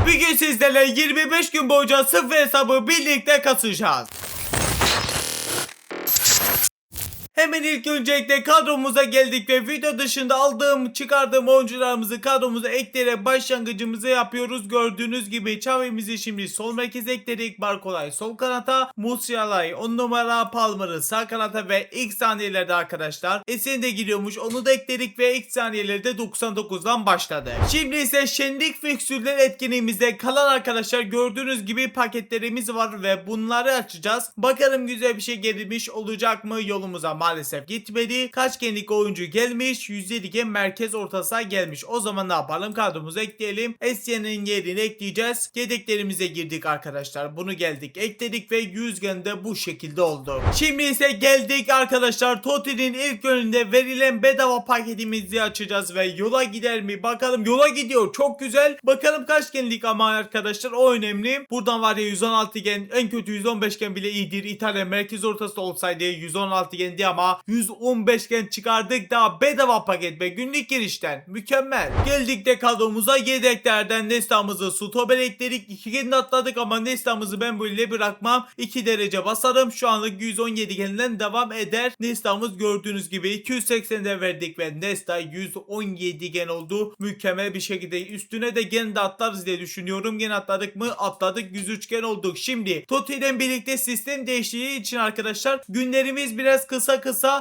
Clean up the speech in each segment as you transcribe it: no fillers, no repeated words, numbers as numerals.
Bugün sizlerle 25 gün boyunca sıfır hesabı birlikte kasacağız. Hemen ilk öncelikle kadromuza geldik ve video dışında çıkardığım oyuncularımızı kadromuza ekleyerek başlangıcımızı yapıyoruz. Gördüğünüz gibi Xavi'mizi şimdi sol merkeze ekledik. Barkolay sol kanata, Musiala'yı 10 numara, Palmer'ı sağ kanata ve ilk saniyelerde arkadaşlar Esen de giriyormuş, onu da ekledik ve ilk saniyelerde 99'dan başladı. Şimdi ise şenlik fiksürler etkinliğimizde kalan arkadaşlar gördüğünüz gibi paketlerimiz var ve bunları açacağız. Bakalım güzel bir şey gelmiş olacak mı? Yolumuza maalesef gitmedi. Kaç genlik oyuncu gelmiş? 107 gen merkez orta saha gelmiş. O zaman ne yapalım? Kadromuza ekleyelim. Esya'nın yerini ekleyeceğiz. Yedeklerimize girdik arkadaşlar. Bunu geldik ekledik ve 100 gen de bu şekilde oldu. Şimdi ise geldik arkadaşlar. Totti'nin ilk önünde verilen bedava paketimizi açacağız ve yola gider mi? Bakalım, yola gidiyor. Çok güzel. Bakalım kaç genlik ama arkadaşlar, o önemli. Buradan var ya 116 gen, en kötü 115 gen bile iyidir. İtalya merkez ortası olsaydı 116 gendi ama 115 gen çıkardık, daha bedava paket ve günlük girişten. Mükemmel. Geldik de kadromuza yedeklerden Nesta'mızı stoper ekledik. 2 gen atladık ama Nesta'mızı ben böyle bırakmam. 2 derece basarım. Şu anlık 117 geninden devam eder. Nesta'mız gördüğünüz gibi 280'de verdik ve Nesta 117 gen oldu. Mükemmel bir şekilde üstüne de gen de atlarız diye düşünüyorum. Gen atladık mı? Atladık. 103 gen olduk. Şimdi Totti ile birlikte sistem değiştiği için arkadaşlar günlerimiz biraz kısa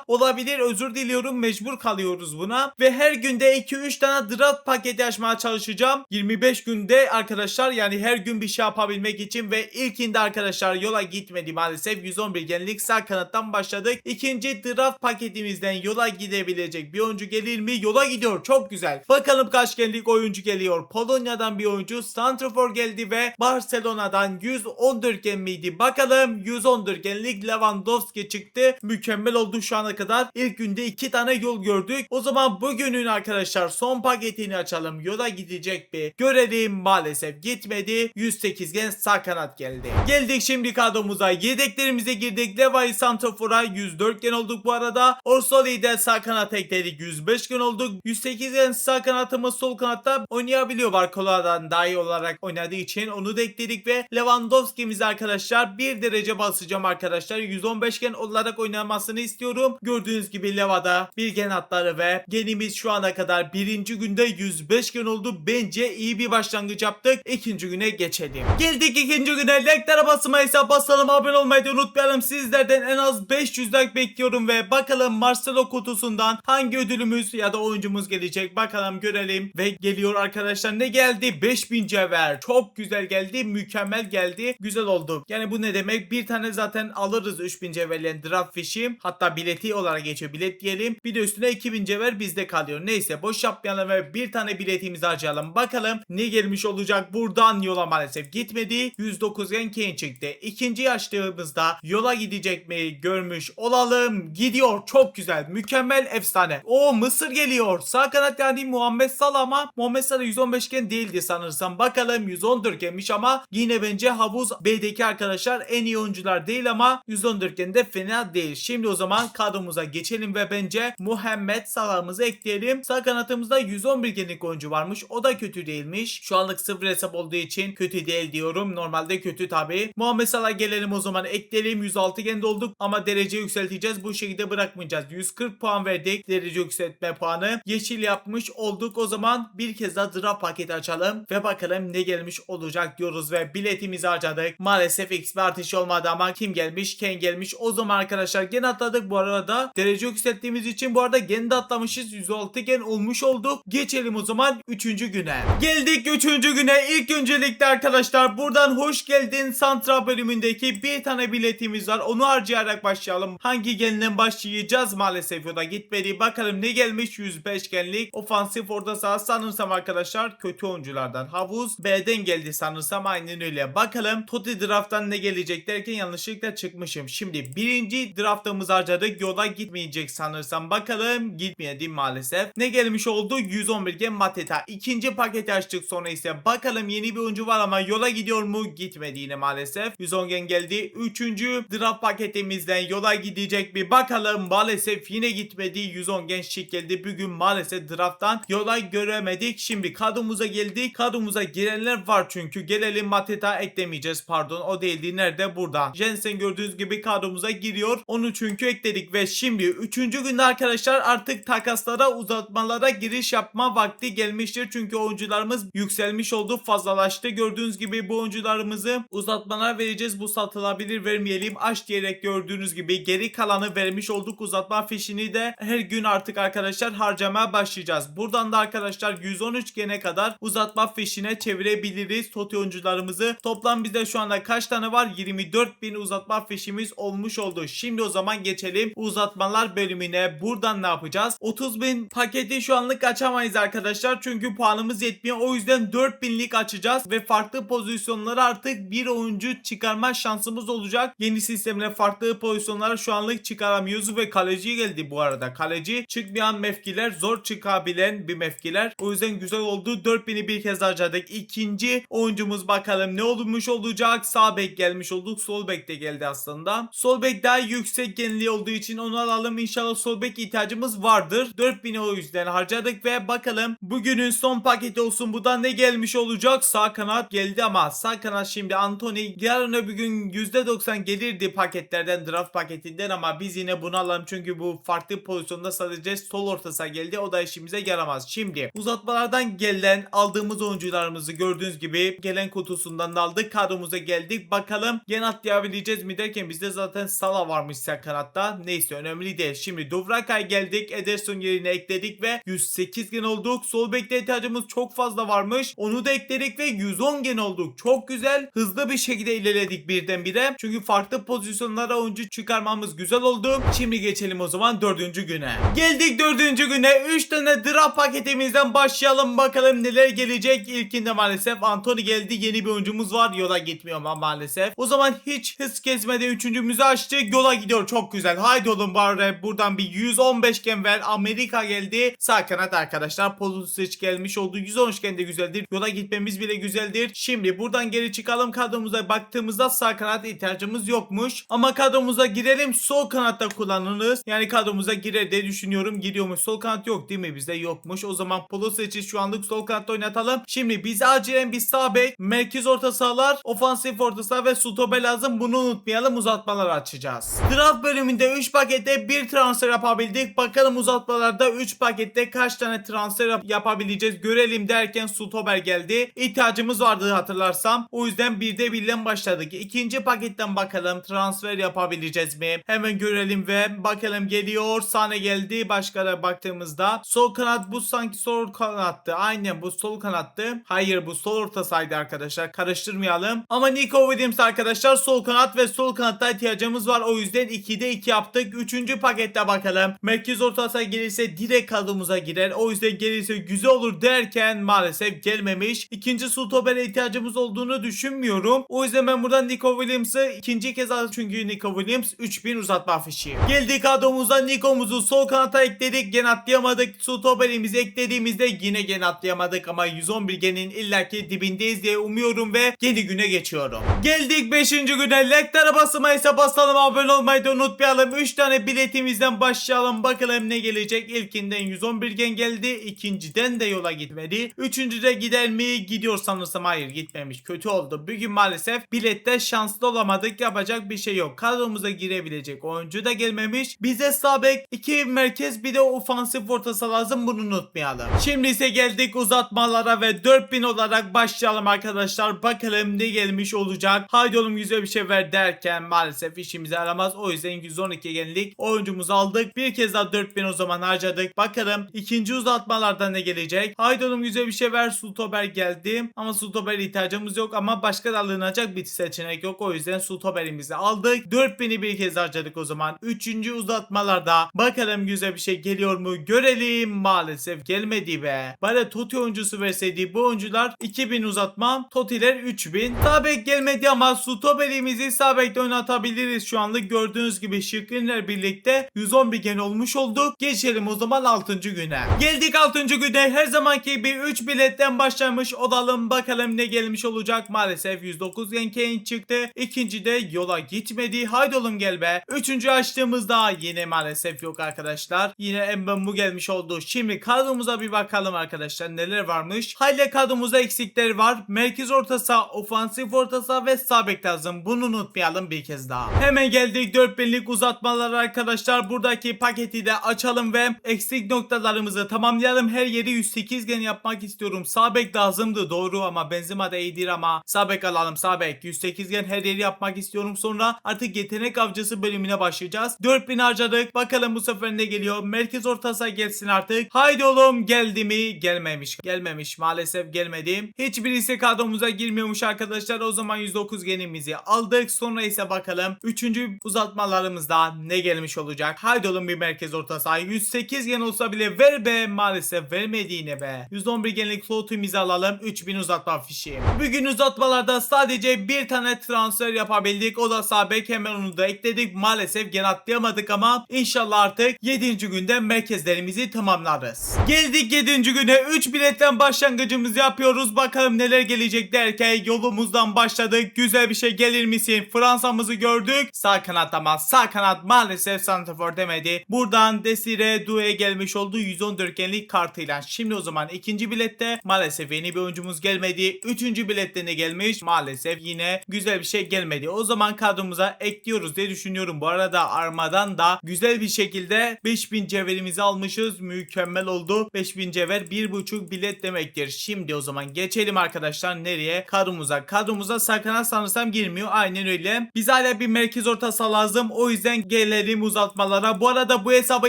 olabilir, özür diliyorum, mecbur kalıyoruz buna ve her günde 2-3 tane draft paketi açmaya çalışacağım 25 günde arkadaşlar, yani her gün bir şey yapabilmek için. Ve ilkinde arkadaşlar yola gitmedi maalesef, 111 genlik sağ kanattan başladık. İkinci draft paketimizden yola gidebilecek bir oyuncu gelir mi? Yola gidiyor, çok güzel. Bakalım kaç genlik oyuncu geliyor. Polonya'dan bir oyuncu santrafor geldi ve Barcelona'dan 114 gen miydi? Bakalım, 114 genlik Lewandowski çıktı. Mükemmel oldu şu ana kadar. İlk günde 2 tane yol gördük. O zaman bugünün arkadaşlar son paketini açalım. Yola gidecek bir görelim. Maalesef gitmedi. 108 gen sağ kanat geldi. Geldik şimdi kadromuza. Yedeklerimize girdik. Levi santrafora 104 gen olduk bu arada. Orsoli'yi de sağ kanat ekledik. 105 gen olduk. 108 gen sağ kanatımız sol kanatta oynayabiliyor. Barkola'dan daha iyi olarak oynadığı için onu da ekledik ve Lewandowski'mizi arkadaşlar 1 derece basacağım arkadaşlar. 115 gen olarak oynamasını istiyorum. Gördüğünüz gibi Leva'da bir gen atları ve genimiz şu ana kadar birinci günde 105 gen oldu. Bence iyi bir başlangıç yaptık. İkinci güne geçelim. Geldik ikinci güne. Like'lara basmayı, basalım, abone olmayı da unutmayalım. Sizlerden en az 500 like bekliyorum ve bakalım Marcelo kutusundan hangi ödülümüz ya da oyuncumuz gelecek. Bakalım görelim ve geliyor arkadaşlar. Ne geldi? 5000 cevher. Çok güzel geldi. Mükemmel geldi. Güzel oldu. Yani bu ne demek? Bir tane zaten alırız 3000 cevherlerin draft fişi. Hatta bileti olarak geçiyor. Bilet diyelim. Bir de üstüne 2000 cevher bizde kalıyor. Neyse, boş yapmayalım ve bir tane biletimizi harcayalım. Bakalım ne gelmiş olacak. Buradan yola maalesef gitmedi. 109 gen Kane çıktı. İkinci açtığımızda yola gidecek mi görmüş olalım. Gidiyor. Çok güzel. Mükemmel, efsane. O Mısır geliyor. Sağ kanat yani Muhammed Salah ama Muhammed Salah 115 gen değildi sanırsam. Bakalım 114 genmiş ama yine bence havuz B'deki arkadaşlar en iyi oyuncular değil ama 114 gen de fena değil. Şimdi o zaman kadromuza geçelim ve bence Muhammed Salah'ımızı ekleyelim. Sağ kanatımızda 111 genlik oyuncu varmış. O da kötü değilmiş. Şu anlık 0 hesap olduğu için kötü değil diyorum. Normalde kötü tabi. Muhammed Salah gelelim o zaman, ekleyelim. 106 gende olduk ama derece yükselteceğiz. Bu şekilde bırakmayacağız. 140 puan verdik. Derece yükseltme puanı. Yeşil yapmış olduk. O zaman bir kez daha draft paketi açalım ve bakalım ne gelmiş olacak diyoruz ve biletimizi harcadık. Maalesef XP artışı olmadı ama kim gelmiş? Ken gelmiş. O zaman arkadaşlar gen atladık bu arada. Derece yükselttiğimiz için bu arada gen de atlamışız. 106 gen olmuş olduk. Geçelim o zaman 3. güne. Geldik 3. güne. İlk öncelikle arkadaşlar buradan hoş geldin Santra bölümündeki bir tane biletimiz var. Onu harcayarak başlayalım. Hangi genden başlayacağız? Maalesef o da gitmedi. Bakalım ne gelmiş? 105 genlik ofansif orta saha sanırsam arkadaşlar kötü oyunculardan. Havuz B'den geldi sanırsam, aynen öyle. Bakalım Totti draft'tan ne gelecek derken yanlışlıkla çıkmışım. Şimdi birinci draftımızı harcadık. harcadık. Yola gitmeyecek sanırsam. Bakalım, gitmedi maalesef. Ne gelmiş oldu? 111 gen Mateta. İkinci paketi açtık sonra ise. Bakalım yeni bir oyuncu var ama yola gidiyor mu? Gitmedi yine maalesef. 110 gen geldi. Üçüncü draft paketimizden yola gidecek bir bakalım. Maalesef yine gitmedi. 110 gen şık geldi. Bugün maalesef drafttan yola göremedik. Şimdi kadromuza geldik. Kadromuza girenler var çünkü. Gelelim, Mateta eklemeyeceğiz. Pardon, o değildi. Nerede? Burada. Jensen gördüğünüz gibi kadromuza giriyor. Onu çünkü ekledik ve şimdi 3. günde arkadaşlar artık takaslara, uzatmalara giriş yapma vakti gelmiştir. Çünkü oyuncularımız yükselmiş oldu, fazlalaştı. Gördüğünüz gibi bu oyuncularımızı uzatmalara vereceğiz. Bu satılabilir, vermeyelim. Aç diyerek gördüğünüz gibi geri kalanı vermiş olduk. Uzatma fişini de her gün artık arkadaşlar harcamaya başlayacağız. Buradan da arkadaşlar 113 gene kadar uzatma fişine çevirebiliriz TOTI oyuncularımızı. Toplam bizde şu anda kaç tane var? 24.000 uzatma fişimiz olmuş oldu. Şimdi o zaman geçelim uzatmalar bölümüne. Buradan ne yapacağız? 30.000 paketi şu anlık açamayız arkadaşlar. Çünkü puanımız yetmiyor. O yüzden 4.000'lik açacağız ve farklı pozisyonlara artık bir oyuncu çıkarma şansımız olacak. Yeni sistemle farklı pozisyonlara şu anlık çıkaramıyoruz ve kaleci geldi bu arada. Kaleci çıkmayan mevkiler, zor çıkabilen bir mevkiler. O yüzden güzel oldu. 4.000'i bir kez harcadık. İkinci oyuncumuz bakalım ne olmuş olacak? Sağ bek gelmiş olduk. Sol bek de geldi aslında. Sol bek daha yüksek genliği olduğu için onu alalım. İnşallah sol bek ihtiyacımız vardır. 4.000'i o yüzden harcadık ve bakalım bugünün son paketi olsun. Bu da ne gelmiş olacak? Sağ kanat geldi ama sağ kanat şimdi Anthony. Yarın öbür gün %90 gelirdi paketlerden, draft paketinden ama biz yine bunu alalım. Çünkü bu farklı pozisyonda sadece sol orta saha geldi. O da işimize yaramaz. Şimdi uzatmalardan gelen aldığımız oyuncularımızı gördüğünüz gibi gelen kutusundan da aldık. Kadromuza geldik. Bakalım gene atlayabileceğiz mi derken bizde zaten Salah varmış sağ kanatta. Neyse, önemli değil. Şimdi Dovrakay geldik. Ederson yerine ekledik ve 108 gen olduk. Sol bekte ihtiyacımız çok fazla varmış. Onu da ekledik ve 110 gen olduk. Çok güzel. Hızlı bir şekilde ilerledik birdenbire. Çünkü farklı pozisyonlara oyuncu çıkarmamız güzel oldu. Şimdi geçelim o zaman 4. güne. Geldik 4. güne. 3 tane draft paketimizden başlayalım. Bakalım neler gelecek. İlkinde maalesef Anthony geldi. Yeni bir oyuncumuz var. Yola gitmiyor ama maalesef. O zaman hiç hız kesmeden 3.'ümüzü açtık. Yola gidiyor. Çok güzel. Haydi oğlum bari buradan bir 115 gen ver. Amerika geldi. Sağ kanat arkadaşlar. Pulisic gelmiş oldu. 113 gen de güzeldir. Yola gitmemiz bile güzeldir. Şimdi buradan geri çıkalım. Kadromuza baktığımızda sağ kanat ihtiyacımız yokmuş. Ama kadromuza girelim. Sol kanatta kullanırız. Yani kadromuza girer diye düşünüyorum. Giriyormuş. Sol kanat yok değil mi? Bizde yokmuş. O zaman Pulisic'i şu anlık sol kanatta oynatalım. Şimdi bize acilen bir sağ bek, merkez orta sahalar, ofansif orta saha ve stoper lazım. Bunu unutmayalım. Uzatmalar açacağız. Draft bölümünde 3 pakette bir transfer yapabildik. Bakalım uzatmalarda 3 pakette kaç tane transfer yapabileceğiz görelim derken stoper geldi. İhtiyacımız vardı hatırlarsam. O yüzden birde birden başladık. İkinci paketten bakalım transfer yapabileceğiz mi? Hemen görelim ve bakalım geliyor. Sane geldi. Başka da baktığımızda sol kanat, bu sanki sol kanattı. Aynen bu sol kanattı. Hayır, bu sol orta sahaydı arkadaşlar. Karıştırmayalım. Ama Nico Williams arkadaşlar sol kanat ve sol kanatta ihtiyacımız var. O yüzden 2'de 2 yaptık. 3. pakette bakalım. Merkez orta saha gelirse direkt kadromuza girer. O yüzden gelirse güzel olur derken maalesef gelmemiş. İkinci stoper'e ihtiyacımız olduğunu düşünmüyorum. O yüzden ben buradan Nico Williams'ı ikinci kez aldım. Çünkü Nico Williams 3000 uzatma fişi. Geldik kadromuza, Nico'muzu sol kanata ekledik. Gene atlayamadık. Stoper'imizi eklediğimizde yine gene atlayamadık ama 111 genin illaki dibindeyiz diye umuyorum ve yeni güne geçiyorum. Geldik 5. güne. Like'lara basmaysa basalım, abone olmayı da unutmayalım. 3 tane biletimizden başlayalım. Bakalım ne gelecek. İlkinden 111 gen geldi. İkinciden de yola gitmedi. Üçüncüde gider mi? Gidiyor sanırsam. Hayır, gitmemiş. Kötü oldu. Bugün maalesef bilette şanslı olamadık. Yapacak bir şey yok. Kadromuza girebilecek oyuncu da gelmemiş. Bize sağ bek, 2 merkez, bir de ofansif orta saha lazım. Bunu unutmayalım. Şimdi ise geldik uzatmalara ve 4000 olarak başlayalım arkadaşlar. Bakalım ne gelmiş olacak. Haydi oğlum güzel bir şey ver derken maalesef işimize yaramaz. O yüzden 112 genlik oyuncumuzu aldık. Bir kez daha 4000 o zaman harcadık. Bakalım ikinci uzatmalardan ne gelecek. Haydi oğlum güzel bir şey ver. Stoper geldi. Ama stoper ihtiyacımız yok ama başka da alınacak bir seçenek yok. O yüzden stoperimizi aldık. 4000'i bir kez harcadık o zaman. Üçüncü uzatmalarda bakalım güzel bir şey geliyor mu? Görelim. Maalesef gelmedi be. Bari TOTI oyuncusu verseydi bu oyuncular 2000 uzatma. TOTI'ler 3000. Sağ bek gelmedi ama stoperimizi sağ bekte oynatabiliriz şu anlık. Gördüğünüz gibi şık eklenirler birlikte 111 gen olmuş olduk. Geçelim o zaman 6. güne. Geldik 6. güne. Her zamanki gibi 3 biletten başlamış olalım. Bakalım ne gelmiş olacak. Maalesef 109 gen Kane çıktı. İkinci de yola gitmedi. Haydi oğlum gel be. Üçüncü açtığımızda yine maalesef yok arkadaşlar. Yine Mbembu gelmiş oldu. Şimdi kadromuza bir bakalım arkadaşlar. Neler varmış. Hala kadromuzda eksikler var. Merkez orta saha, ofansif orta saha ve sağ bek lazım. Bunu unutmayalım bir kez daha. Hemen geldik 4000'lik uzatmalar arkadaşlar. Buradaki paketi de açalım ve eksik noktalarımızı tamamlayalım. Her yeri 108 gen yapmak istiyorum. Sağ bek lazımdı doğru ama Benzema da iyidir ama sağ bek alalım, sağ bek. 108 gen her yeri yapmak istiyorum. Sonra artık yetenek avcısı bölümüne başlayacağız. 4000 harcadık. Bakalım bu sefer ne geliyor. Merkez orta saha gelsin artık. Haydi oğlum, geldi mi? Gelmemiş. Gelmemiş. Maalesef gelmedi. Hiçbirisi kadromuza girmiyormuş arkadaşlar. O zaman 109 genimizi aldık. Sonra ise bakalım 3. uzatmalarımızda ne gelmiş olacak. Haydi oğlum bir merkez orta saha. 108 gen olsa bile ver be. Maalesef vermedi yine be. 111 genlik slotumuzu alalım. 3000 uzatma fişi. Bugün uzatmalarda sadece bir tane transfer yapabildik. O da sağ bek. Hemen onu da ekledik. Maalesef gen atlayamadık ama inşallah artık 7. günde merkezlerimizi tamamlarız. Geldik 7. güne. 3 biletten başlangıcımızı yapıyoruz. Bakalım neler gelecek derken yolumuzdan başladık. Güzel bir şey gelir misin? Fransa'mızı gördük. Sağ kanat ama sağ kanat maalesef santrafor demedi. Buradan Desire Doué gelmiş oldu 114 genlik kartıyla. Şimdi o zaman ikinci bilette maalesef yeni bir oyuncumuz gelmedi. Üçüncü bilette ne gelmiş? Maalesef yine güzel bir şey gelmedi. O zaman kadromuza ekliyoruz diye düşünüyorum. Bu arada Arma'dan da güzel bir şekilde 5000 cevherimizi almışız. Mükemmel oldu. 5000 cevher 1,5 bilet demektir. Şimdi o zaman geçelim arkadaşlar nereye? Kadromuza. Kadromuza sağ kanat sanırsam girmiyor. Aynen öyle. Biz hala bir merkez orta saha lazım. O yüzden gelelim uzatmalara. Bu arada bu hesabı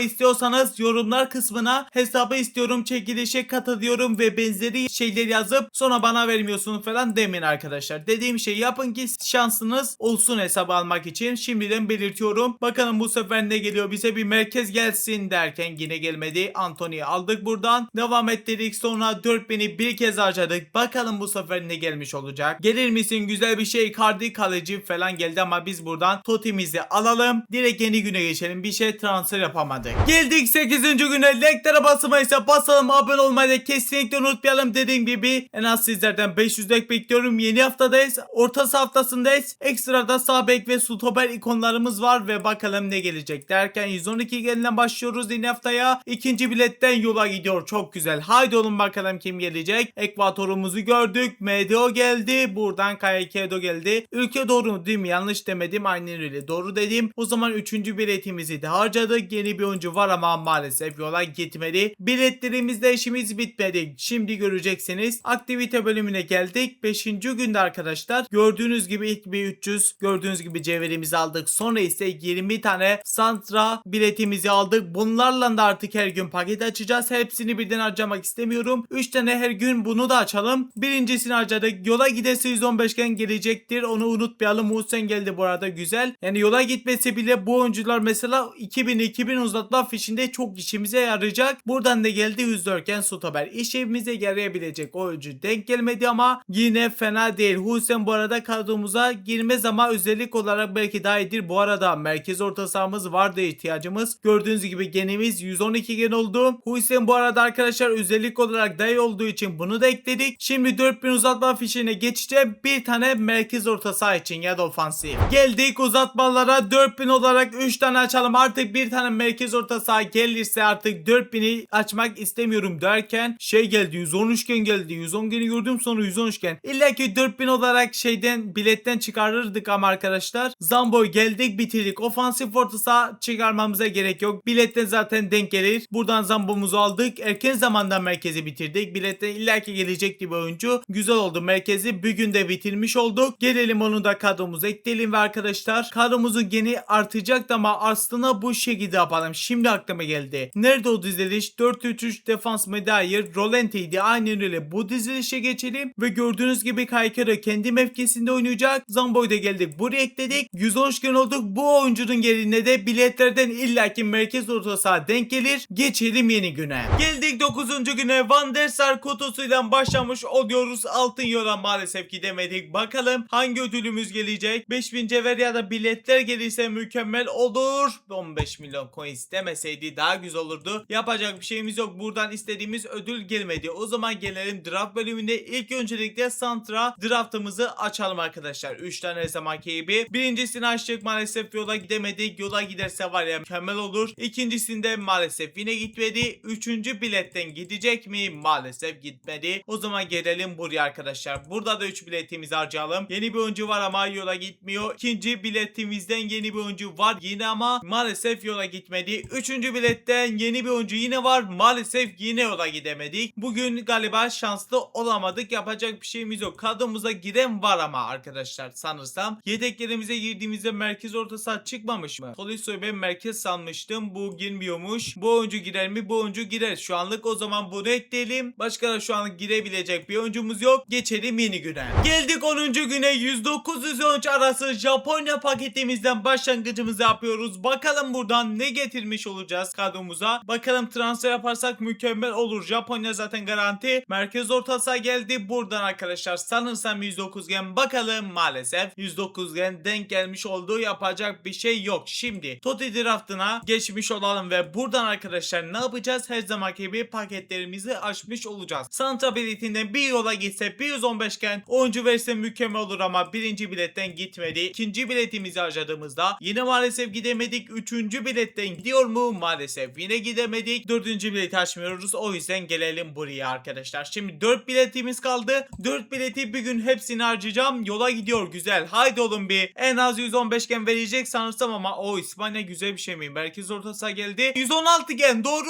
istiyorsanız yorumlar kısmına hesabı istiyorum, çekilişe katılıyorum ve benzeri şeyler yazıp sonra bana vermiyorsun falan demeyin arkadaşlar. Dediğim şeyi yapın ki şansınız olsun hesabı almak için. Şimdiden belirtiyorum. Bakalım bu sefer ne geliyor? Bize bir merkez gelsin derken yine gelmedi. Anthony'yi aldık buradan. Devam ettirdik. Sonra 4000'i bir kez harcadık. Bakalım bu sefer ne gelmiş olacak? Gelir misin? Güzel bir şey. Icardi kaleci falan geldi ama biz buradan Toti'mizi alalım. Direkt yeni güne geçelim. Bir şey transfer yapamadık. Geldik 8. güne. Likelere basmaysa basalım. Abone olmayı da kesinlikle unutmayalım. Dediğim gibi en az sizlerden 500 like bekliyorum. Yeni haftadayız. Orta saha haftasındayız. Ekstrada sağ bek ve stoper ikonlarımız var ve bakalım ne gelecek derken 112 gelinden başlıyoruz yeni haftaya. İkinci biletten yola gidiyor. Çok güzel. Haydi oğlum bakalım kim gelecek. Ekvatorumuzu gördük. MDO geldi. Buradan Kayakedo geldi. Ülke doğru değil mi? Yanlış demedim. Aynen öyle. Doğru dedim. O zaman 3. biletimizi de harcadık. Yeni bir oyuncu var ama maalesef yola gitmedi. Biletlerimizde işimiz bitmedi. Şimdi göreceksiniz. Aktivite bölümüne geldik. 5. günde arkadaşlar. Gördüğünüz gibi ilk bir 300. Gördüğünüz gibi cevherimizi aldık. Sonra ise 20 tane Santra biletimizi aldık. Bunlarla da artık her gün paket açacağız. Hepsini birden harcamak istemiyorum. 3 tane her gün bunu da açalım. Birincisini harcadık. Yola gidesi 115 gen gelecektir. Onu unutmayalım. Muhsen geldi bu arada. Güzel. Yani yola gitmesi bile bu oyuncular mesela 2000 uzatma fişinde çok işimize yarayacak. Buradan da geldi 104 gen stoper. İşimize yarayabilecek oyuncu denk gelmedi ama yine fena değil. Hüseyin bu arada kadromuza girmez ama özellik olarak belki daha iyidir. Bu arada merkez orta sahamız vardı ihtiyacımız. Gördüğünüz gibi genimiz 112 gen oldu. Hüseyin bu arada arkadaşlar özellik olarak daha iyi olduğu için bunu da ekledik. Şimdi 4000 uzatma fişine geçeceğim. Bir tane merkez orta saha için ya da ofansif. Geldik uzatmalara 4000 olarak 3 tane açalım. Artık bir tane merkez orta saha gelirse artık 4000'i açmak istemiyorum derken şey geldi 113 gen geldi. 110 geni gördüm sonra 113 gen. İlla ki 4000 olarak şeyden biletten çıkarırdık ama arkadaşlar Zambo'yu geldik bitirdik. Ofansif orta saha çıkarmamıza gerek yok. Biletten zaten denk gelir. Buradan Zambo'muzu aldık. Erken zamanda merkezi bitirdik. Biletten illa ki gelecek gibi oyuncu. Güzel oldu merkezi. Bugün de bitirmiş olduk. Gelelim onu da kadromuza ekleyelim ve arkadaşlar kadromuzun geni artacak ama aslında bu şekilde yapalım. Şimdi aklıma geldi. Nerede o diziliş? 4-3-3 defans medayır. Rolente'ydi. Aynen öyle. Bu dizilişe geçelim ve gördüğünüz gibi Kaykara kendi mevkisinde oynayacak. Zambo'yu da geldik. Buraya ekledik. 113 gün olduk. Bu oyuncunun yerine de biletlerden illaki merkez orta saha denk gelir. Geçelim yeni güne. Geldik 9. güne. Van der Sar kutusuyla başlamış oluyoruz. Altın yola maalesef gidemedik. Bakalım hangi ödülümüz gelecek? 5000 cevher ya da biletler gelirse mükemmel mükemmel olur. 15 milyon coin istemeseydi daha güzel olurdu. Yapacak bir şeyimiz yok. Buradan istediğimiz ödül gelmedi. O zaman gelelim draft bölümünde. İlk öncelikle Santra draftımızı açalım arkadaşlar. 3 tane her zamanki gibi. Birincisini açtık, maalesef yola gidemedik. Yola giderse var ya mükemmel olur. İkincisinde maalesef yine gitmedi. Üçüncü biletten gidecek mi? Maalesef gitmedi. O zaman gelelim buraya arkadaşlar. Burada da 3 biletimizi harcayalım. Yeni bir oyuncu var ama yola gitmiyor. İkinci biletimizden yeni bir oyuncu var yine ama maalesef yola gitmedi. Üçüncü biletten yeni bir oyuncu yine var. Maalesef yine yola gidemedik. Bugün galiba şanslı olamadık. Yapacak bir şeyimiz yok. Kadromuza giren var ama arkadaşlar sanırsam. Yedeklerimize girdiğimizde merkez orta saha çıkmamış mı? Toliso'yu ben merkez sanmıştım. Bu girmiyormuş. Bu oyuncu girer mi? Bu oyuncu girer. Şu anlık o zaman bunu ekleyelim. Başka da şu an girebilecek bir oyuncumuz yok. Geçelim yeni güne. Geldik 10. güne. 109-113 arası Japonya paketimizden başlangıcımızı yapıyoruz. Bakalım buradan ne getirmiş olacağız kadromuza. Bakalım transfer yaparsak mükemmel olur. Japonya zaten garanti. Merkez orta saha geldi. Buradan arkadaşlar sanırsam 109 gen. Bakalım maalesef 109 gen denk gelmiş olduğu, yapacak bir şey yok. Şimdi Totti draftına geçmiş olalım ve buradan arkadaşlar ne yapacağız? Her zamanki gibi paketlerimizi açmış olacağız. Santra biletinden bir yola gitse 115 gen oyuncu verse mükemmel olur ama birinci biletten gitmedi. İkinci biletimizi harcadığımızda yine maalesef gidemedik. Üçüncü biletten gidiyor mu? Maalesef yine gidemedik. Dördüncü bileti açmıyoruz. O yüzden gelelim buraya arkadaşlar. Şimdi 4 biletimiz kaldı. 4 bileti bir gün hepsini harcayacağım. Yola gidiyor. Güzel. Haydi oğlum bir. En az 115 gen verecek sanırsam ama o İspanya güzel bir şey mi? Merkez orta saha geldi. 116 gen. Doğru.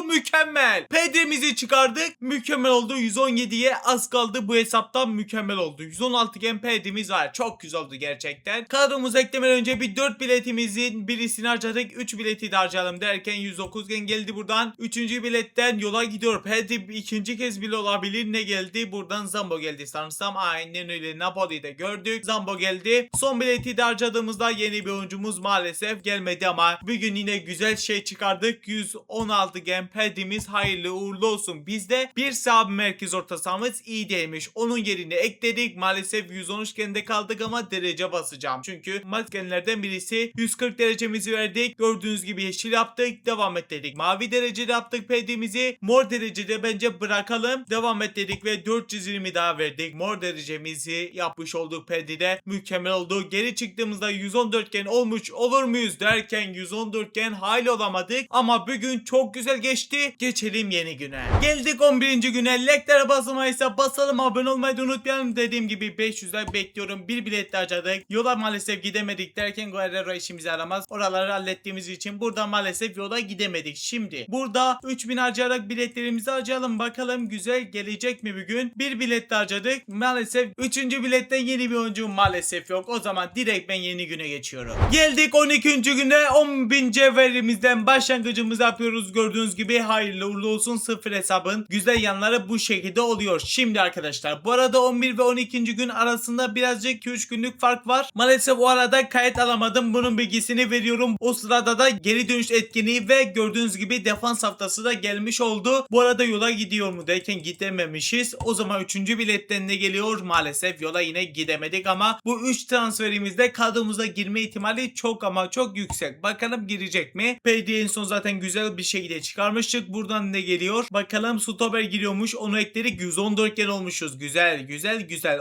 Mükemmel. Pedrimizi çıkardık. Mükemmel oldu. 117'ye az kaldı. Bu hesaptan mükemmel oldu. 116 gen pedimiz var. Çok güzel oldu gerçekten. Kadromuza eklemeden önce bir 4 biletimizin birisini harcadık. 3 bileti de harcayalım derken 109 gen geldi buradan. 3. biletten yola gidiyor. Pedri ikinci kez bile olabilir. Ne geldi? Buradan Zambo geldi sanırsam. Aynen öyle. Napoli'yi de gördük. Zambo geldi. Son bileti de harcadığımızda yeni bir oyuncumuz maalesef gelmedi ama bugün yine güzel şey çıkardık. 116 gen pedimiz hayırlı uğurlu olsun. Bizde bir sağ merkez orta sahamız iyi değilmiş. Onun yerine ekledik. Maalesef 113 gende kaldık ama derece basacağım. Çünkü maskenlerden birisi 140 derecemizi verdik. Gördüğünüz gibi yeşil yaptık. Devam et dedik. Mavi derecede yaptık pedimizi. Mor derecede bence bırakalım. Devam et dedik ve 420 daha verdik. Mor derecemizi yapmış olduk pedide. Mükemmel oldu. Geri çıktığımızda 114 gen olmuş olur muyuz derken 114 gen hayli olamadık. Ama bugün çok güzel geçti. Geçelim yeni güne. Geldik 11. güne. Leklere basılmaysa basalım, abone olmayı da unutmayalım. Dediğim gibi 500 like bekliyorum. Bir bilet de harcadık. Yola maalesef gidemedik derken Guerrero işimizi aramaz. Oraları hallettiğimiz için burada maalesef yola gidemedik. Şimdi burada 3000 harcayarak biletlerimizi harcayalım. Bakalım güzel gelecek mi bugün? Bir bilet de harcadık. Maalesef 3. biletten yeni bir oyuncu maalesef yok. O zaman direkt ben yeni güne geçiyorum. Geldik 12. güne. 10.000 cevherimizden başlangıcımızı yapıyoruz. Gördüğünüz gibi hayırlı uğurlu olsun. Sıfır hesabın güzel yanları bu şekilde oluyor. Şimdi arkadaşlar bu arada 11 ve 12. gün arasında birazcık 2-3 günlük fark var. Maalesef o arada kayıt alamadım. Bunun bilgisini veriyorum. O sırada da geri dönüş etkinliği ve gördüğünüz gibi defans haftası da gelmiş oldu. Bu arada yola gidiyor mu derken gidememişiz. O zaman 3. biletten ne geliyor? Maalesef yola yine gidemedik ama bu 3 transferimizde kadromuza girme ihtimali çok ama çok yüksek. Bakalım girecek mi? PD en son zaten güzel bir şekilde çıkarmıştık. Buradan ne geliyor? Bakalım stoper giriyormuş. Onu ekledik. 114 gen olmuşuz. Güzel.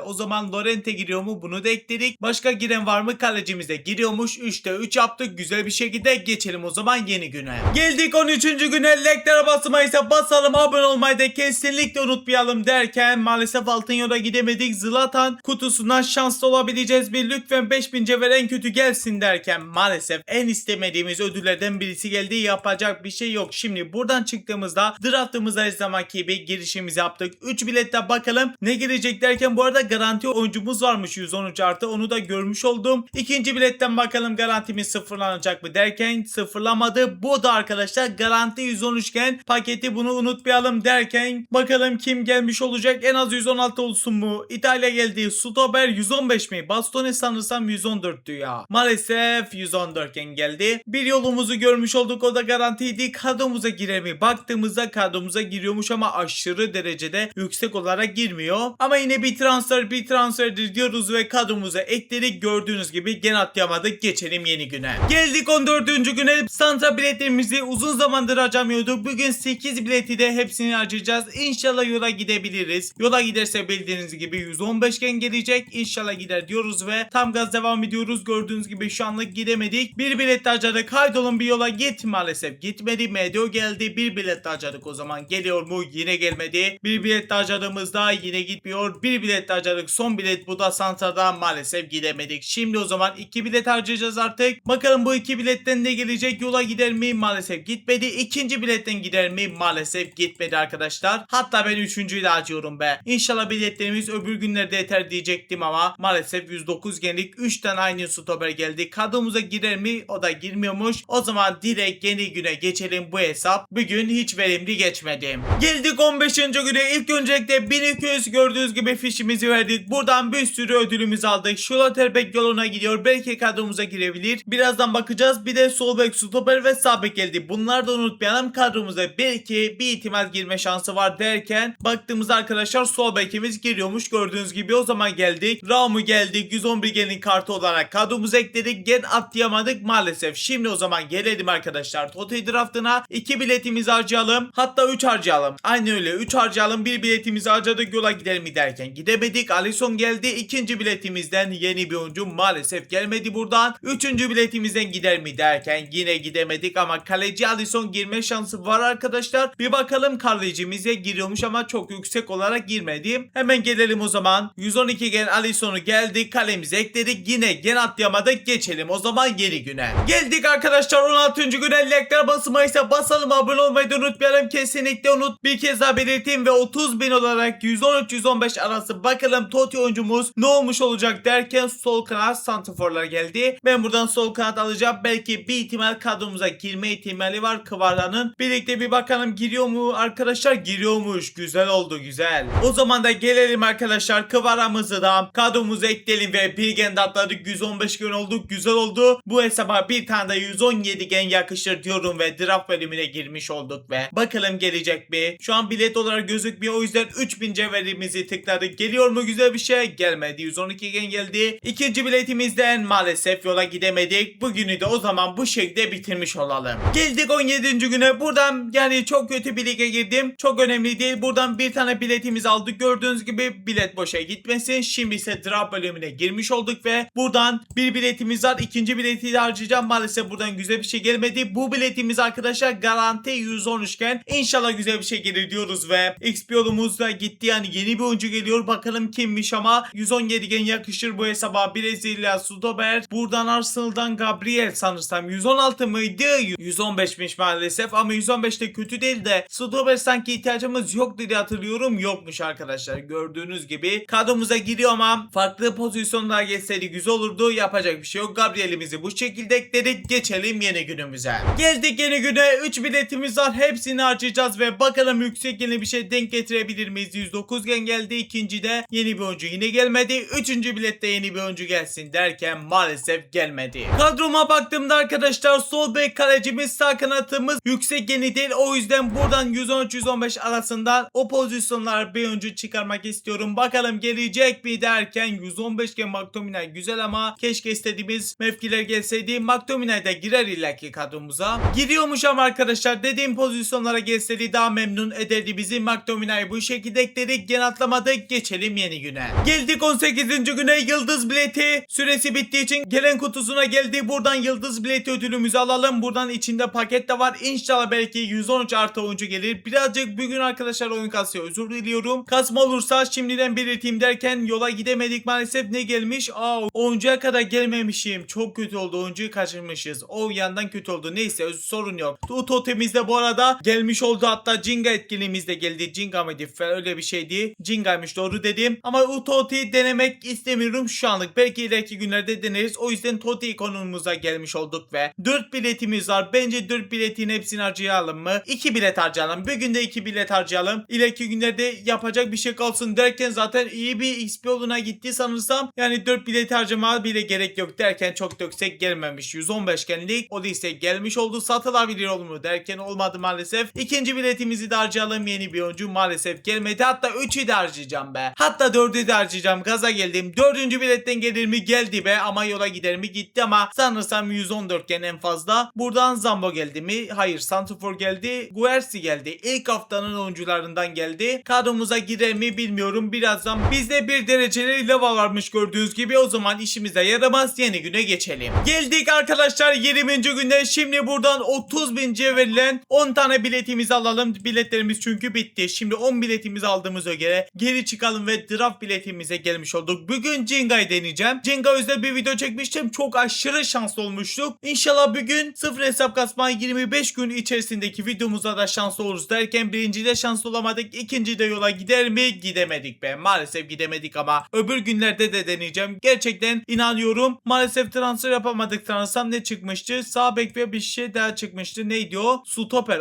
O zaman Lorente giriyor mu? Bunu da ekledik. Başka giren var mı? Kalecimizde giriyormuş. 3'te 3 yaptık. Güzel bir şekilde geçelim o zaman yeni güne. Geldik 13. güne. Leklere basmaysa basalım. Abone olmayı da kesinlikle unutmayalım derken maalesef altın yola gidemedik. Zlatan kutusundan şanslı olabileceğiz. Bir lütfen 5000 cevher en kötü gelsin derken maalesef en istemediğimiz ödüllerden birisi geldi. Yapacak bir şey yok. Şimdi buradan çıktığımızda draftımıza her zamanki gibi girişimizi yaptık. 3 bilette bakalım ne girecek derken bu arada garanti oyuncumuz varmış 113 artı, onu da görmüş oldum. İkinci biletten bakalım garantimiz sıfırlanacak mı derken sıfırlamadı. Bu da arkadaşlar garanti 113 gen paketi, bunu unutmayalım derken bakalım kim gelmiş olacak. En az 116 olsun mu? İtalya geldi. Stoper 115 mi? Bastoni sanırsam 114'tü ya. Maalesef 114 gen geldi. Bir yolumuzu görmüş olduk, o da garantiydi. Kadromuza girer mi? Baktığımızda kadromuza giriyormuş ama aşırı derecede yüksek olarak girmiyor. Ama yine bir transferdir diyoruz ve kadromuza ekledik. Gördüğünüz gibi gene atlayamadık. Geç geçelim yeni güne. Geldik 14. güne. Santa biletlerimizi uzun zamandır harcamıyorduk. Bugün 8 bileti de hepsini harcayacağız. İnşallah yola gidebiliriz. Yola giderse bildiğiniz gibi 115 gen gelecek. İnşallah gider diyoruz ve tam gaz devam ediyoruz. Gördüğünüz gibi şu anlık gidemedik. Bir bilet harcadık. Kaydolun bir yola git. Maalesef gitmedi. MDO geldi. Bir bilet harcadık o zaman. Geliyor mu? Yine gelmedi. Bir bilet harcadığımızda yine gitmiyor. Bir bilet harcadık. Son bilet bu da Santa'da. Maalesef gidemedik. Şimdi o zaman 2 bilet harcayacağız artık. Bakalım bu 2 biletten ne gelecek? Yola gider mi? Maalesef gitmedi. İkinci biletten gider mi? Maalesef gitmedi arkadaşlar. Hatta ben üçüncüyü de harcıyorum be. İnşallah biletlerimiz öbür günlerde yeter diyecektim ama maalesef 109 genlik 3 tane aynı stoper geldi. Kadromuza girer mi? O da girmiyormuş. O zaman direkt yeni güne geçelim bu hesap. Bugün hiç verimli geçmedim. Geldik 15. güne. İlk öncelikle 1200 gördüğünüz gibi fişimizi verdik. Buradan bir sürü ödülümüz aldık. Schlotterbeck yoluna gidiyor. Belki kadromuza girebilir. Birazdan bakacağız. Bir de sol bek, stoper ve sağ bek geldi. Bunları da unutmayalım. Kadromuza belki bir ihtimal girme şansı var derken baktığımızda arkadaşlar sol bekimiz giriyormuş. Gördüğünüz gibi o zaman geldik. Raum'u geldik. 111 genin kartı olarak kadromuza ekledik. Gen atlayamadık maalesef. Şimdi o zaman gelelim arkadaşlar. Total draftına 2 biletimizi harcayalım. Hatta 3 harcayalım. Aynı öyle 3 harcayalım. Bir biletimizi harcadık. Yola gidelim mi derken gidemedik. Alisson geldi. İkinci biletimizden yeni bir oyuncu maalesef gelmedi buradan. Üçüncü biletimizden gider mi derken yine gidemedik ama kaleci Alisson girme şansı var arkadaşlar. Bir bakalım kalecimize giriyormuş ama çok yüksek olarak girmedi. Hemen gelelim o zaman. 112 gen Alisson'u geldik. Kalemize ekledik. Yine gen atlayamadık. Geçelim o zaman yeni güne. Geldik arkadaşlar 16. güne. Like'lar basmaysa basalım. Abone olmayı da unutmayalım. Kesinlikle unut. Bir kez daha belirteyim ve 30.000 olarak 113-115 arası bakalım Totti oyuncumuz ne olmuş olacak derken sol kanat santraforlar geldi. Ben buradan sol kanat alacağım. Belki bir ihtimal kadromuza girme ihtimali var Kvara'nın. Birlikte bir bakalım giriyor mu arkadaşlar? Giriyormuş. Güzel oldu güzel. O zaman da gelelim arkadaşlar Kvara'mızı da kadromuza ekleyelim ve bir gen atladık. 115 gen olduk. Güzel oldu. Bu hesaba bir tane de 117 gen yakışır diyorum ve draft bölümüne girmiş olduk ve bakalım gelecek mi? Şu an bilet olarak gözükmüyor. O yüzden 3000 cevherimizi tıkladık. Geliyor mu güzel bir şey? Gelmedi. 112 gen geldi. İkinci biletimizden maalesef yola gidemedik. Bugünü de o zaman bu şekilde bitirmiş olalım. Geldik 17. güne. Buradan yani çok kötü bir lige girdim. Çok önemli değil. Buradan bir tane biletimiz aldık. Gördüğünüz gibi bilet boşa gitmesin. Şimdi ise draft bölümüne girmiş olduk ve buradan bir biletimiz var. İkinci bileti de harcayacağım. Maalesef buradan güzel bir şey gelmedi. Bu biletimiz arkadaşlar garanti 113 iken İnşallah güzel bir şey gelir diyoruz ve XP yolumuz da gitti. Yani yeni bir oyuncu geliyor. Bakalım kimmiş ama 117 gen yakışır bu hesaba. Brezilya stoper. Buradan Arsenal'dan Gabriel sanırsam 116 mıydı? 115'miş maalesef ama 115 de kötü değil de stoper sanki ihtiyacımız yok diye hatırlıyorum. Yokmuş arkadaşlar. Gördüğünüz gibi kadromuza giriyor ama farklı pozisyonlar geçseydi güzel olurdu. Yapacak bir şey yok. Gabriel'imizi bu şekilde ekledik. Geçelim yeni günümüze. Geldik yeni güne. 3 biletimiz var. Hepsini harcayacağız ve bakalım yüksek yeni bir şey denk getirebilir miyiz? 109 gen geldi. İkincide yeni bir oyuncu yine gelmedi. Üçüncü bilette yeni bir oyuncu gelsin derken maalesef gelmedi. Kadroma baktığımda arkadaşlar sol bek kalecimiz sağ kanatımız yüksek yeni değil. O yüzden buradan 113-115 arasından o pozisyonlar bir oyuncu çıkarmak istiyorum. Bakalım gelecek mi derken 115 gen McTominay güzel ama keşke istediğimiz mevkiler gelseydi. McTominay da girer illaki kadromuza. Giriyormuş ama arkadaşlar dediğim pozisyonlara gelseydi daha memnun ederdi bizi. McTominay'ı bu şekilde ekledik. Gen atlamadık. Geçelim yeni güne. Geldik 18. güne. Yıldız bileti süresi bittiği için gelen kutusuna geldi. Buradan yıldız bileti ödülümüzü alalım. Buradan içinde paket de var. İnşallah belki 113 artı oyuncu gelir. Birazcık bugün arkadaşlar oyun kasıyor. Özür diliyorum. Kasma olursa şimdiden belirteyim derken yola gidemedik maalesef. Ne gelmiş? Oyuncuya kadar gelmemişim. Çok kötü oldu. Oyuncuyu kaçırmışız. O yandan kötü oldu. Neyse sorun yok. Totemimiz de bu arada gelmiş oldu. Hatta Jinga etkinliğimiz de geldi. Jinga mıydı? Öyle bir şeydi. Jinga'ymış doğru dedim. Ama Utotti'yi denemek istemiyorum şu anlık. Belki ileriki günlerde deneriz. O yüzden Totti konumumuza gelmiş olduk ve 4 biletimiz var. Bence 4 biletin hepsini harcayalım mı? 2 bilet harcayalım. Bir günde 2 bilet harcayalım. İleriki günlerde yapacak bir şey kalsın derken zaten iyi bir XP yoluna gitti sanırsam. Yani 4 bilet harcamaya bile gerek yok derken çok da yüksek gelmemiş. 115 genlik. O da ise gelmiş oldu. Satılabilir olur mu derken olmadı maalesef. İkinci biletimizi de harcayalım. Yeni bir oyuncu maalesef gelmedi. Hatta 3'ü de harcayacağım be. Hatta 4'ü de harcayacağım. Gaza geldim. 4. biletten gelir mi? Geldi be ama yola gider mi gitti ama sanırsam 114 gen en fazla. Buradan Zambo geldi mi? Hayır, Santrfor geldi. Guerci geldi. İlk haftanın oyuncularından geldi. Kadromuza girer mi bilmiyorum. Birazdan bizde bir dereceli lava varmış gördüğünüz gibi. O zaman işimize yaramaz. Yeni güne geçelim. Geldik arkadaşlar 20. günde. Şimdi buradan 30.000 verilen 10 tane biletimizi alalım. Biletlerimiz çünkü bitti. Şimdi 10 biletimizi aldığımıza göre geri çıkalım ve draft biletimize gelmiş olduk. Bugün Jinga'yı deneyeceğim. Jenga özde bir video çekmiştim. Çok aşırı şanslı olmuştuk. İnşallah bugün sıfır hesap kasma 25 gün içerisindeki videomuzda da şanslı oluruz derken birincide şanslı olamadık. İkincide yola gider mi? Gidemedik be. Maalesef gidemedik ama öbür günlerde de deneyeceğim. Gerçekten inanıyorum. Maalesef transfer yapamadık. Sanırsam ne çıkmıştı? Sağ bek ve bir şey daha çıkmıştı. Neydi o? Stoper.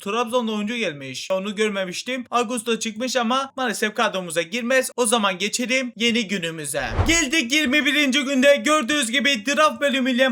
Trabzon'da oyuncu gelmiş. Onu görmemiştim. Augusto çıkmış ama maalesef kadromuza girmez. O zaman geçelim yeni günümüze. Geldik 21. günde. Gördüğünüz gibi draft bölümüyle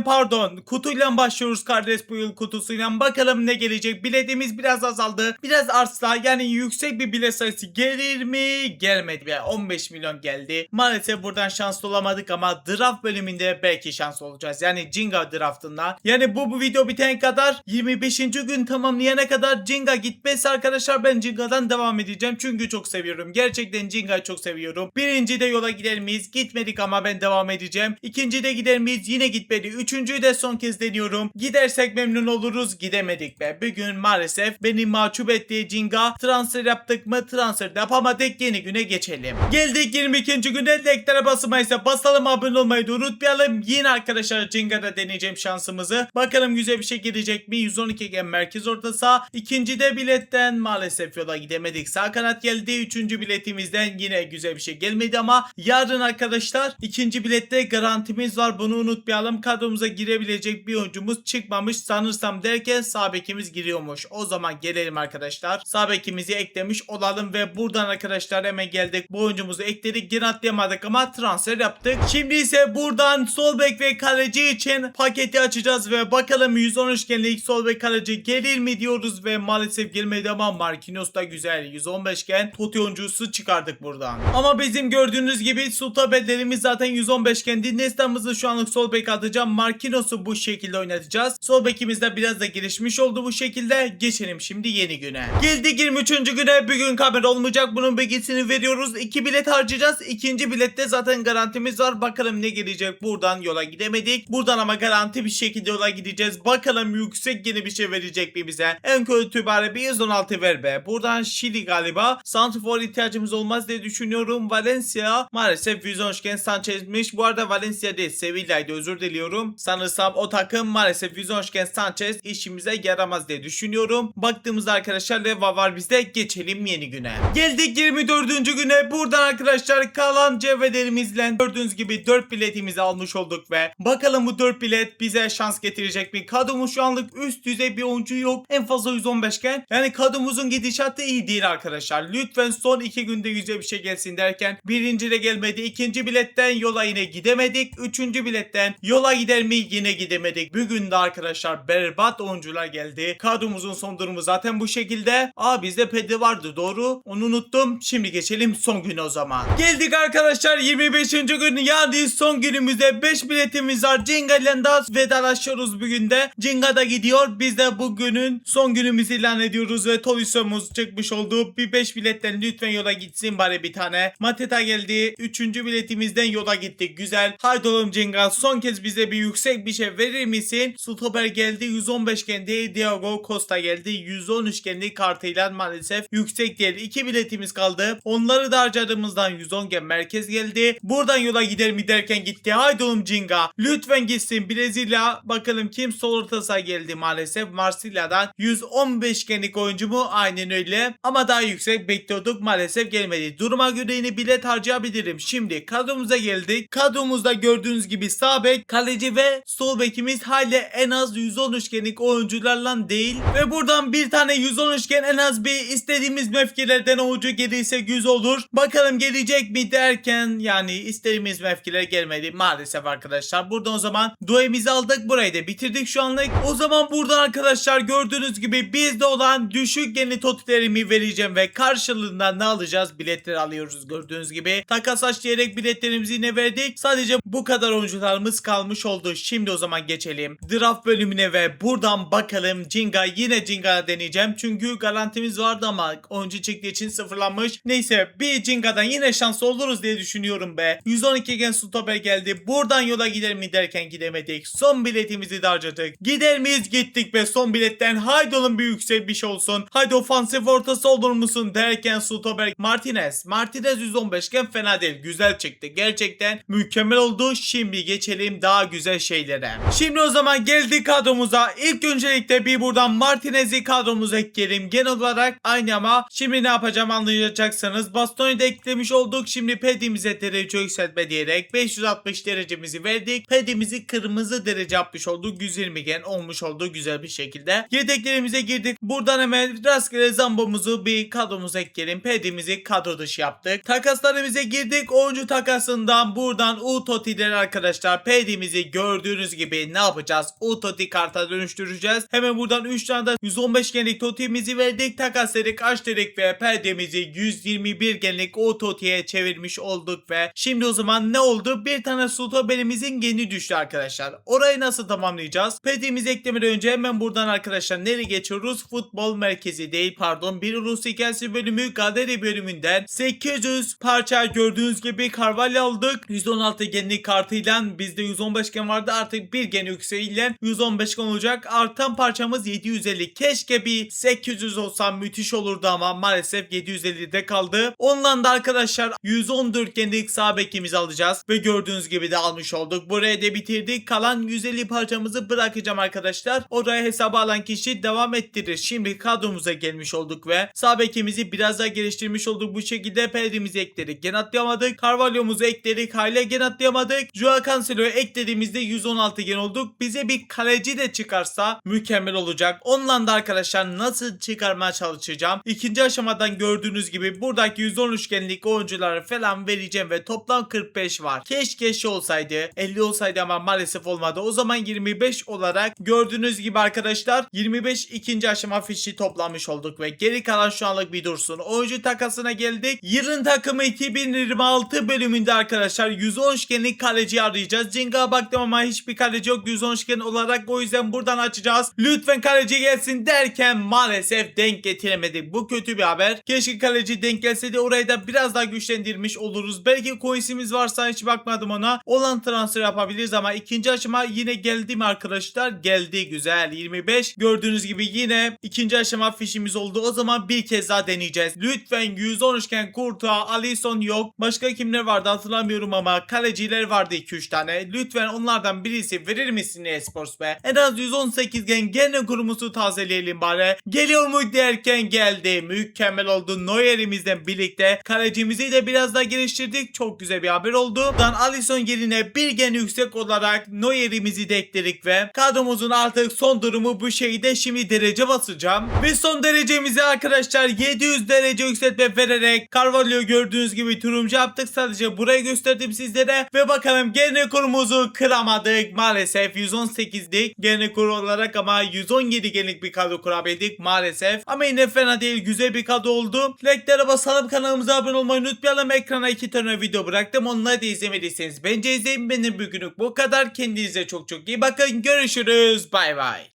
kutuyla başlıyoruz kardeş, bu yıl kutusuyla. Bakalım ne gelecek. Biletimiz biraz azaldı. Biraz artsa yani yüksek bir bilet sayısı gelir mi? Gelmedi be. 15 milyon geldi. Maalesef buradan şanslı olamadık ama draft bölümünde belki şanslı olacağız. Yani Jinga draftında. Yani bu video bitene kadar 25. gün tamamlayana kadar Jinga gitmesi arkadaşlar, ben Jinga'dan devam edeceğim. Çünkü çok seviyorum. Gerçekten Jinga'yı çok seviyorum. Birinci de yola gider miyiz? Gitmedik ama ben devam edeceğim. İkinci de gider miyiz? Yine gitmedi. Üçüncüyü de son kez deniyorum. Gidersek memnun oluruz. Gidemedik be. Bugün maalesef beni mahcup ettiği Jinga. Transfer yaptık mı? Transfer de yapamadık. Yeni güne geçelim. Geldik 22. güne. Likelere basmaysa basalım, abone olmayı da unutmayalım. Yine arkadaşlar Jinga'da deneyeceğim şansımızı. Bakalım güzel bir şey gelecek mi? 112 gen merkez orta saha. İkinci de biletten maalesef yola gidemedik. Sağ kanat geldi. Üçüncü biletimizden yine güzel bir şey gelmedi ama yarın arkadaşlar ikinci bilette garantimiz var. Bunu unutmayalım. Kadromuza girebilecek bir oyuncumuz çıkmamış sanırsam derken sağ bekimiz giriyormuş. O zaman gelelim arkadaşlar. Sağ bekimizi eklemiş olalım ve buradan arkadaşlar hemen geldik. Bu oyuncumuzu ekledik. Geri atlayamadık ama transfer yaptık. Şimdi ise buradan sol bek ve kaleci için paketi açacağız ve bakalım 113 genlik sol bek kaleci gelir mi diyoruz ve maalesef gelmedi ama Marquinhos da güzel. 115 gen Totti oyuncusu çıkardık buradan. Ama bizim gördüğünüz gibi stoperlerimiz zaten 115 gen. Nesta'mızı şu anlık sol bek atacağım. Marquinhos'u bu şekilde oynatacağız. Sol bekimiz de biraz da gelişmiş oldu bu şekilde. Geçelim şimdi yeni güne. Geldik 23. güne. Bugün kamera olmayacak. Bunun bilgisini veriyoruz. 2 bilet harcayacağız. İkinci bilette zaten garantimiz var. Bakalım ne gelecek. Buradan yola gidemedik. Buradan ama garanti bir şekilde yola gideceğiz. Bakalım yüksek yeni bir şey verecek mi bize? En kötü bari bir 116 ver be. Buradan Şili galiba. Santrfor ihtiyacımız olmaz diye düşünüyorum. Valencia maalesef Vizonşken Sanchez'miş. Bu arada Valencia değil, Sevilla'ydı, özür diliyorum. Sanırsam o takım maalesef Vizonşken Sanchez işimize yaramaz diye düşünüyorum. Baktığımızda arkadaşlar Leva var bizde. Geçelim yeni güne. Geldik 24. güne. Buradan arkadaşlar kalan cevherlerimizle gördüğünüz gibi 4 biletimizi almış olduk ve bakalım bu 4 bilet bize şans getirecek mi? Kadromuz şu anlık üst düzey bir oyuncu yok. En fazla 115 gen. Yani kadromuzun gidişatı iyi değil arkadaşlar. Lütfen son 2 günde güzel bir şey gelsin derken birinci de gelmedi. İkinci biletten yola yine gidemedik. Üçüncü biletten yola gider mi? Yine gidemedik. Bugün de arkadaşlar berbat oyuncular geldi. Kadromuzun son durumu zaten bu şekilde. Bizde pedi vardı, doğru. Onu unuttum. Şimdi geçelim son güne o zaman. Geldik arkadaşlar 25. gün, yani son günümüzde 5 biletimiz var. Jenga ile daha vedalaşıyoruz bugün de. Jenga da gidiyor. Biz de bugünün son günümüzü ilan ediyoruz ve Toliso'muz çıkmış oldu. Bir 5 biletten lütfen yola gitsin bari bir tane. Mateta geldi. 3. biletimizden yola gittik. Güzel. Haydi oğlum Jenga, son kez bize bir yüksek bir şey verir misin? Stoper geldi. 115 kendi. Diego Costa geldi. 113 kendi kartıyla maalesef yüksek değil. 2 biletimiz kaldı. Onları da harcadığımızdan 110 gen merkez geldi. Buradan yola gider mi derken gitti. Haydi oğlum Jenga, lütfen gitsin. Brezilya, bakalım kim, sol orta saha geldi maalesef. Marsilya'dan 115 genlik oyuncu mu? Aynen öyle. Ama daha yüksek bekliyorduk, maalesef gelmedi. Duruma göre yine bilet harcayabilirim. Şimdi kadromuza geldik. Kadromuzda gördüğünüz gibi sağ bek, kaleci ve sol bekimiz hala en az 113 genlik oyuncularla değil. Ve buradan bir tane 113 gen en az bir istediğimiz mevkilerden oyuncu gelirse güzel olur. Bakalım gelecek mi derken yani istediğimiz mevkiler gelmedi maalesef arkadaşlar. Buradan o zaman duemizi aldık. Burayı da bitirdik şu anlık. O zaman buradan arkadaşlar gördüğünüz gibi bizde olan düşük genli totilerimi vereceğim ve karşılığında ne alacağız? Biletleri alıyoruz gördüğünüz gibi. Takas aç diyerek biletlerimizi yine verdik. Sadece bu kadar oyuncular oyuncularımız kalmış oldu. Şimdi o zaman geçelim draft bölümüne ve buradan bakalım. Jinga, yine Jinga'da deneyeceğim. Çünkü garantimiz vardı ama oyuncu çıktığı için sıfırlanmış. Neyse, bir Jinga'dan yine şanslı oluruz diye düşünüyorum be. 112 gen stoper geldi. Buradan yola gider mi derken gidemedik. Son biletimizi de harcadık. Gider miyiz? Gittik ve son biletten haydi oğlum bir yüksek bir şey olsun. Haydi ofansif ortası olur musun derken stoper Martinez. Martinez 115 gen fena değil. Güzel çıktı. Gerçekten mükemmel oldu. Şimdi geçelim daha güzel şeylere. Şimdi o zaman geldik kadromuza. İlk öncelikle bir buradan Martinez'i kadromuza ekleyelim. Genel olarak aynı ama şimdi ne yapacağım anlayacaksınız. Bastoni de eklemiş olduk. Şimdi pedimize derece yükseltme diyerek 560 derecemizi verdik. Pedimizi kırmızı derece yapmış olduk. 120 gen olmuş oldu güzel bir şekilde. Yedeklerimize girdik. Buradan hemen rastgele zambomuzu bir kadromuza ekleyelim. Pedimizi kadro dışı yaptık. Takaslarımıza girdik. Oyuncu takasından buradan Utoti'den arkadaşlar pedimizi gördüğünüz gibi ne yapacağız? Utoti karta dönüştüreceğiz. Hemen buradan 3 tane de 115 genlik Toti'mizi verdik. Takas dedik, aç dedik ve pedimizi 121 genlik Utoti'ye çevirmiş olduk ve şimdi o zaman ne oldu? Bir tane stoperimizin geni düştü arkadaşlar. Orayı nasıl tamamlayacağız? Pedimizi eklemeden önce hemen buradan arkadaşlar nereye geçiyoruz? Futbol merkezi değil pardon. Bir Rus hikayesi bölümü galeri bölümünden 800 parça gördüğünüz gibi Carvalho aldık. 116 genlik kartıyla bizde 115 gen vardı. Artık bir gen yükseğiyle 115 gen olacak. Artan parçamız 750. Keşke bir 800 olsa müthiş olurdu ama maalesef 750'de kaldı. Ondan da arkadaşlar 114 genlik sağ bekimizi alacağız. Ve gördüğünüz gibi de almış olduk. Buraya da bitirdik. Kalan 150 parçamızı bırakacağım arkadaşlar. Oraya hesabı alan kişi devam ettirir. Şimdi kadromuza gelmiş olduk ve sağ bekimizi biraz daha geliştirmiş olduk. Bu şekilde pedimizi ekledik. Gen atlayamadık. Carvalho'muzu ekledik. Hala gen atlayamadık. Joao Cancelo'yu eklediğimizde 116 gen olduk. Bize bir kaleci de çıkarsa mükemmel olacak. Onunla da arkadaşlar nasıl çıkarmaya çalışacağım. İkinci aşamadan gördüğünüz gibi buradaki 113 genlik oyuncuları falan vereceğim ve toplam 45 var. Keşke şey olsaydı 50 olsaydı ama maalesef olmadı. O zaman 25 olarak gördüğünüz gibi arkadaşlar 25 ikinci aşama fişi toplamış olduk ve geri kalan şu anlık bir dursun. Oyuncu takasına geldik. Yılın takımı 2026 bölümünde arkadaşlar 113 genlik kaleci arayacağız. Jinga'ya baktım ama hiçbir kaleci yok 113 gen olarak, o yüzden buradan açacağız. Lütfen kaleci gelsin derken maalesef denk getiremedik. Bu kötü bir haber. Keşke kaleci denk gelse de orayı da biraz daha güçlendirmiş oluruz. Belki coinsimiz varsa, hiç bakmadım ona. Olan transfer yapabiliriz ama ikinci aşama yine geldi mi arkadaşlar? Geldi, güzel. 25 gördüğünüz gibi yine ikinci aşama fişimiz oldu. O zaman bir kez daha deneyeceğiz. Lütfen 113 gen Kurtuğa, Alisson yok. Başka kimler vardı hatırlamıyorum ama kaleciler vardı 2-3 tane. Lütfen onlardan birisi verir misin eSports be? En az 118 gen gene kurumuzu tazeleyelim bari. Geliyor mu derken geldi. Mükemmel oldu. Neuer'imizden birlikte kalecimizi de biraz daha geliştirdik. Çok güzel bir haber oldu. Buradan Alisson yerine bir gen yüksek olarak Neuer'imizi de ekledik ve kadromuzun artık son durumu bu şeyde. Şimdi derece basacağım. Ve son derecemizi arkadaşlar 700 derece yükseltme vererek Carvalho gördüğünüz gibi turuncu yaptık. Sadece burayı gösterdim sizlere ve bakalım gen rekorumuzu kıramadık. Maalesef 118'dik gen rekoru olarak ama 117 genlik bir kadro kurabildik maalesef. Ama yine fena değil, güzel bir kadro oldu. Like'lara basalım, kanalımıza abone olmayı unutmayalım. Ekrana 2 tane video bıraktım, onları da izlemediyseniz bence izleyin. Benim bugünlük bu kadar. Kendinize çok çok iyi bakın. Görüşürüz. Bay bay.